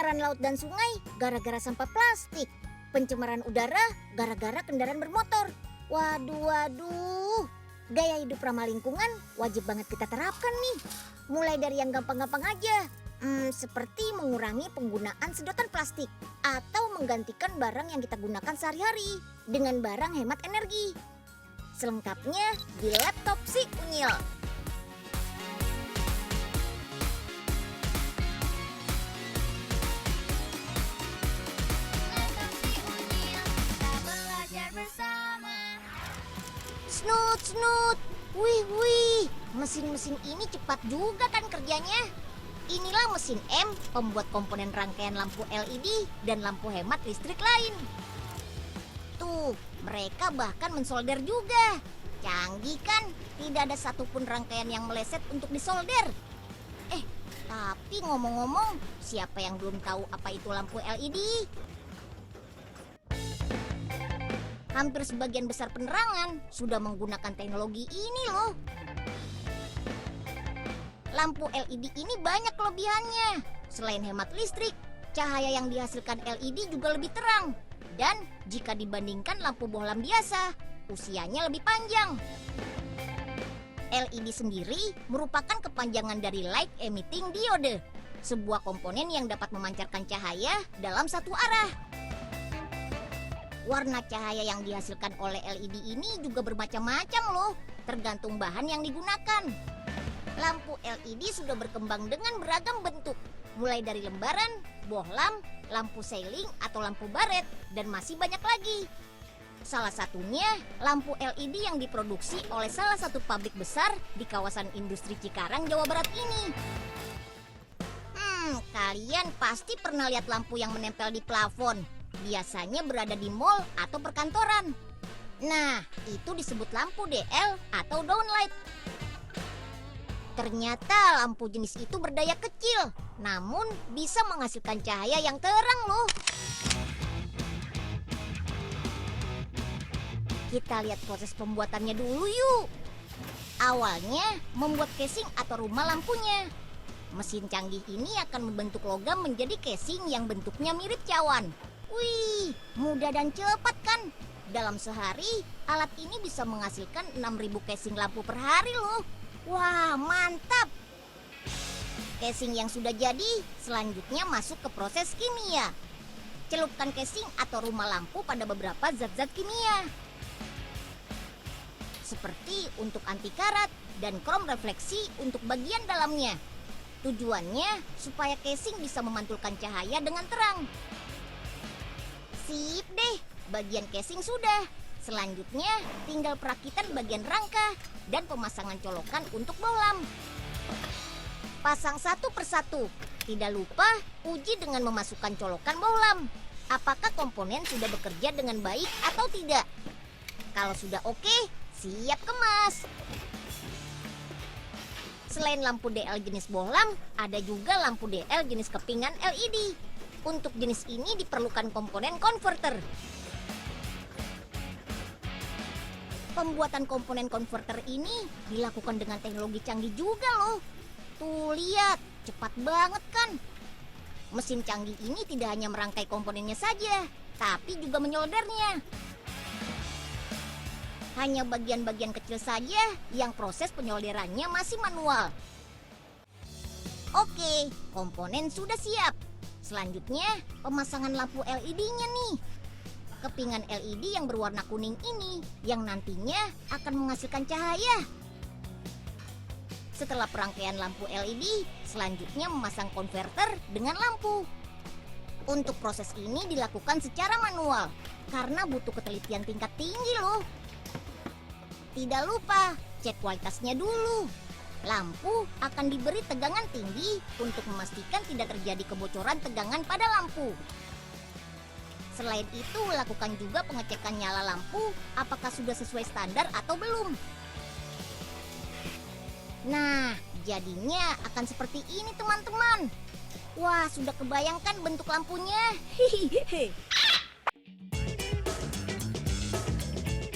Pencemaran laut dan sungai gara-gara sampah plastik. Pencemaran udara gara-gara kendaraan bermotor. Waduh. Gaya hidup ramah lingkungan wajib banget kita terapkan nih. Mulai dari yang gampang-gampang aja. Seperti mengurangi penggunaan sedotan plastik. Atau menggantikan barang yang kita gunakan sehari-hari dengan barang hemat energi. Selengkapnya di laptop si Unyil. Snut. Wih. Mesin-mesin ini cepat juga kan kerjanya. Inilah mesin M, pembuat komponen rangkaian lampu LED dan lampu hemat listrik lain. Tuh, mereka bahkan mensolder juga. Canggih kan? Tidak ada satupun rangkaian yang meleset untuk disolder. Tapi ngomong-ngomong, siapa yang belum tahu apa itu lampu LED? Hampir sebagian besar penerangan sudah menggunakan teknologi ini loh. Lampu LED ini banyak kelebihannya. Selain hemat listrik, cahaya yang dihasilkan LED juga lebih terang. Dan jika dibandingkan lampu bohlam biasa, usianya lebih panjang. LED sendiri merupakan kepanjangan dari light emitting diode, sebuah komponen yang dapat memancarkan cahaya dalam satu arah. Warna cahaya yang dihasilkan oleh LED ini juga bermacam-macam loh, tergantung bahan yang digunakan. Lampu LED sudah berkembang dengan beragam bentuk, mulai dari lembaran, bohlam, lampu seiling atau lampu baret, dan masih banyak lagi. Salah satunya lampu LED yang diproduksi oleh salah satu pabrik besar di kawasan industri Cikarang, Jawa Barat ini. Kalian pasti pernah lihat lampu yang menempel di plafon. Biasanya berada di mall atau perkantoran. Nah, itu disebut lampu DL atau downlight. Ternyata lampu jenis itu berdaya kecil, namun bisa menghasilkan cahaya yang terang loh. Kita lihat proses pembuatannya dulu yuk. Awalnya membuat casing atau rumah lampunya. Mesin canggih ini akan membentuk logam menjadi casing yang bentuknya mirip cawan. Wih, mudah dan cepat kan? Dalam sehari, alat ini bisa menghasilkan 6.000 casing lampu per hari loh. Wah, mantap! Casing yang sudah jadi selanjutnya masuk ke proses kimia. Celupkan casing atau rumah lampu pada beberapa zat-zat kimia. Seperti untuk anti karat dan krom refleksi untuk bagian dalamnya. Tujuannya supaya casing bisa memantulkan cahaya dengan terang. Sip deh, bagian casing sudah. Selanjutnya tinggal perakitan bagian rangka dan pemasangan colokan untuk bohlam. Pasang satu persatu. Tidak lupa uji dengan memasukkan colokan bohlam. Apakah komponen sudah bekerja dengan baik atau tidak? Kalau sudah oke, siap kemas. Selain lampu DL jenis bohlam, ada juga lampu DL jenis kepingan LED. Untuk jenis ini diperlukan komponen konverter. Pembuatan komponen konverter ini dilakukan dengan teknologi canggih juga loh. Tuh lihat, cepat banget kan? Mesin canggih ini tidak hanya merangkai komponennya saja, tapi juga menyoldernya. Hanya bagian-bagian kecil saja yang proses penyolderannya masih manual. Oke, komponen sudah siap. Selanjutnya, pemasangan lampu LED-nya nih. Kepingan LED yang berwarna kuning ini yang nantinya akan menghasilkan cahaya. Setelah perangkaian lampu LED, selanjutnya memasang konverter dengan lampu. Untuk proses ini dilakukan secara manual karena butuh ketelitian tingkat tinggi loh. Tidak lupa, cek kualitasnya dulu. Lampu akan diberi tegangan tinggi untuk memastikan tidak terjadi kebocoran tegangan pada lampu. Selain itu, lakukan juga pengecekan nyala lampu apakah sudah sesuai standar atau belum. Nah, jadinya akan seperti ini teman-teman. Wah, sudah kebayangkan bentuk lampunya?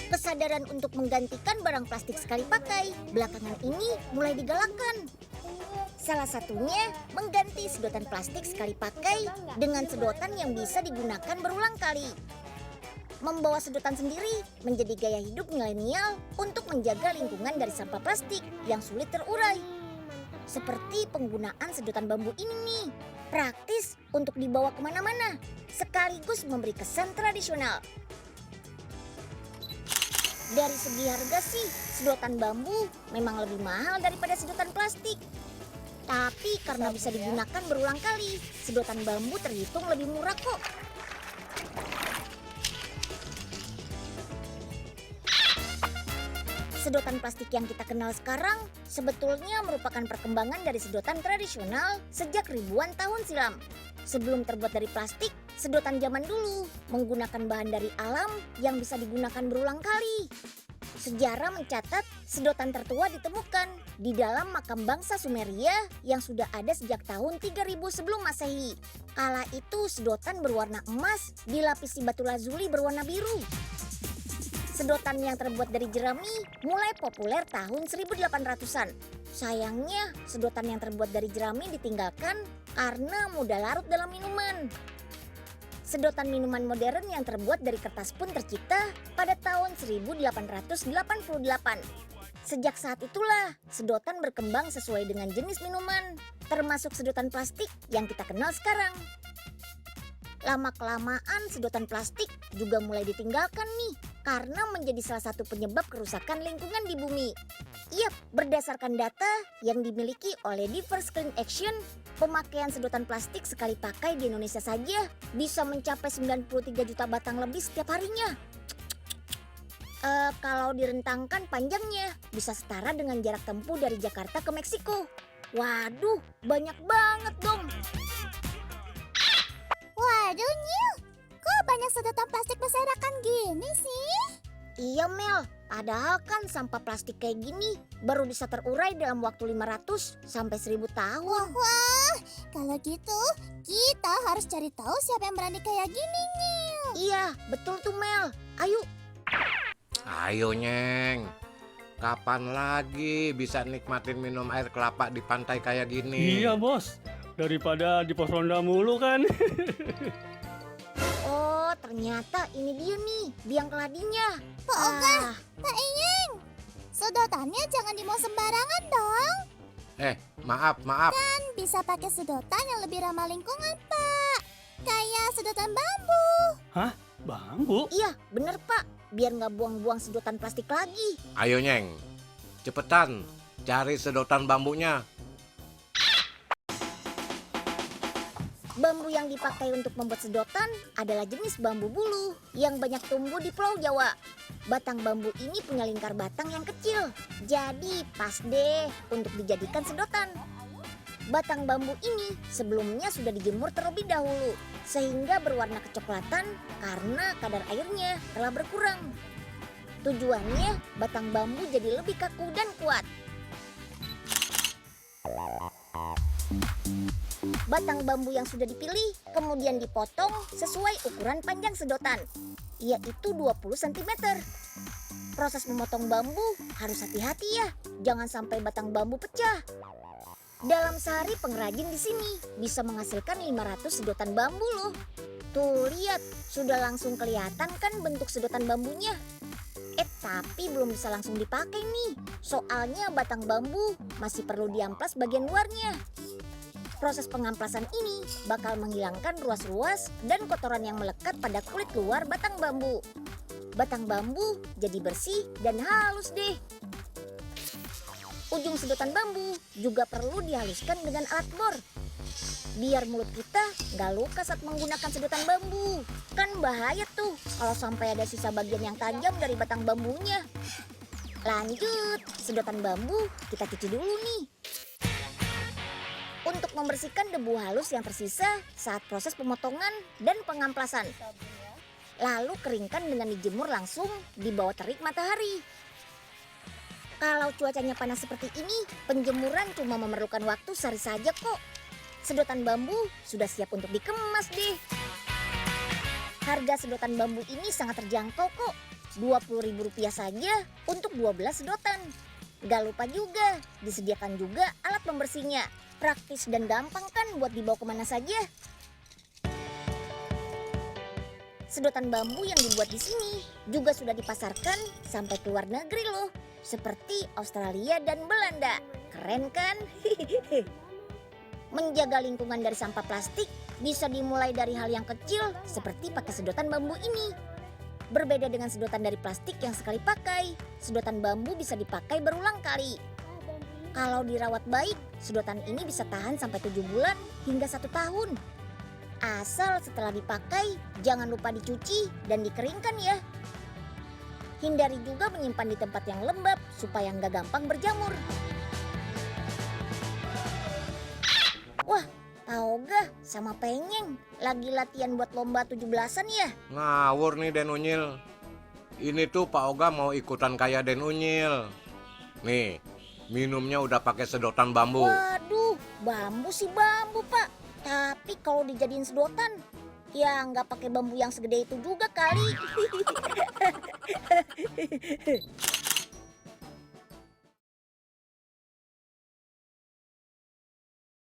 Kesadaran untuk menggantikan barang plastik sekali pakai belakangan ini mulai digalakkan. Salah satunya mengganti sedotan plastik sekali pakai dengan sedotan yang bisa digunakan berulang kali. Membawa sedotan sendiri menjadi gaya hidup milenial untuk menjaga lingkungan dari sampah plastik yang sulit terurai. Seperti penggunaan sedotan bambu ini nih, praktis untuk dibawa kemana-mana, sekaligus memberi kesan tradisional. Dari segi harga sih, sedotan bambu memang lebih mahal daripada sedotan plastik. Tapi karena bisa digunakan berulang kali, sedotan bambu terhitung lebih murah kok. Sedotan plastik yang kita kenal sekarang sebetulnya merupakan perkembangan dari sedotan tradisional sejak ribuan tahun silam. Sebelum terbuat dari plastik, sedotan zaman dulu menggunakan bahan dari alam yang bisa digunakan berulang kali. Sejarah mencatat sedotan tertua ditemukan di dalam makam bangsa Sumeria yang sudah ada sejak tahun 3000 sebelum Masehi. Kala itu sedotan berwarna emas dilapisi batu lazuli berwarna biru. Sedotan yang terbuat dari jerami mulai populer tahun 1800-an. Sayangnya, sedotan yang terbuat dari jerami ditinggalkan karena mudah larut dalam minuman. Sedotan minuman modern yang terbuat dari kertas pun tercipta pada tahun 1888. Sejak saat itulah, sedotan berkembang sesuai dengan jenis minuman, termasuk sedotan plastik yang kita kenal sekarang. Lama-kelamaan sedotan plastik juga mulai ditinggalkan nih, karena menjadi salah satu penyebab kerusakan lingkungan di bumi. Yap, berdasarkan data yang dimiliki oleh Diverse Clean Action, pemakaian sedotan plastik sekali pakai di Indonesia saja bisa mencapai 93 juta batang lebih setiap harinya. Kalau direntangkan panjangnya, bisa setara dengan jarak tempuh dari Jakarta ke Meksiko. Waduh, banyak banget dong. Waduh, Nyil, kok banyak sedotan plastik berserakan gini sih? Iya Mel, padahal kan sampah plastik kayak gini baru bisa terurai dalam waktu 500 sampai 1000 tahun. Wah, kalau gitu kita harus cari tahu siapa yang berani kayak gini, Nyil. Iya, betul tuh Mel. Ayo. Ayo Nyeng, kapan lagi bisa nikmatin minum air kelapa di pantai kayak gini? Iya bos, daripada di pos ronda mulu kan. Oh, ternyata ini dia nih, biang keladinya. Pak Oga, Pak Iyeng, sedotannya jangan dibawa sembarangan dong. Maaf. Kan bisa pakai sedotan yang lebih ramah lingkungan, Pak. Kayak sedotan bambu. Hah? Bambu? Iya, bener Pak. Biar nggak buang-buang sedotan plastik lagi. Ayo Nyeng, cepetan cari sedotan bambunya. Bambu yang dipakai untuk membuat sedotan adalah jenis bambu bulu yang banyak tumbuh di Pulau Jawa. Batang bambu ini punya lingkar batang yang kecil, jadi pas deh untuk dijadikan sedotan. Batang bambu ini sebelumnya sudah dijemur terlebih dahulu, sehingga berwarna kecoklatan karena kadar airnya telah berkurang. Tujuannya, batang bambu jadi lebih kaku dan kuat. Batang bambu yang sudah dipilih kemudian dipotong sesuai ukuran panjang sedotan, yaitu 20 cm. Proses memotong bambu harus hati-hati ya, jangan sampai batang bambu pecah. Dalam sehari pengrajin di sini bisa menghasilkan 500 sedotan bambu loh. Tuh lihat, sudah langsung kelihatan kan bentuk sedotan bambunya. Tapi belum bisa langsung dipakai nih, soalnya batang bambu masih perlu diamplas bagian luarnya. Proses pengamplasan ini bakal menghilangkan ruas-ruas dan kotoran yang melekat pada kulit luar batang bambu. Batang bambu jadi bersih dan halus deh. Ujung sedotan bambu juga perlu dihaluskan dengan alat bor, biar mulut kita nggak luka saat menggunakan sedotan bambu. Kan bahaya tuh kalau sampai ada sisa bagian yang tajam dari batang bambunya. Lanjut, sedotan bambu kita cuci dulu nih, untuk membersihkan debu halus yang tersisa saat proses pemotongan dan pengamplasan. Lalu keringkan dengan dijemur langsung di bawah terik matahari. Kalau cuacanya panas seperti ini, penjemuran cuma memerlukan waktu sehari saja kok. Sedotan bambu sudah siap untuk dikemas deh. Harga sedotan bambu ini sangat terjangkau kok, Rp20.000 saja untuk 12 sedotan. Gak lupa juga, disediakan juga alat pembersihnya. Praktis dan gampang kan buat dibawa kemana saja. Sedotan bambu yang dibuat di sini juga sudah dipasarkan sampai ke luar negeri loh. Seperti Australia dan Belanda. Keren kan? Menjaga lingkungan dari sampah plastik bisa dimulai dari hal yang kecil seperti pakai sedotan bambu ini. Berbeda dengan sedotan dari plastik yang sekali pakai, sedotan bambu bisa dipakai berulang kali. Kalau dirawat baik, sedotan ini bisa tahan sampai 7 bulan hingga 1 tahun. Asal setelah dipakai, jangan lupa dicuci dan dikeringkan ya. Hindari juga menyimpan di tempat yang lembab supaya nggak gampang berjamur. Wah, Paoga sama Pengeng lagi latihan buat lomba 17-an ya? Ngawur nih Den Unyil. Ini tuh Pak Oga mau ikutan kayak Den Unyil. Nih, minumnya udah pakai sedotan bambu. Waduh, bambu sih bambu Pak. Tapi kalau dijadiin sedotan, ya nggak pakai bambu yang segede itu juga kali.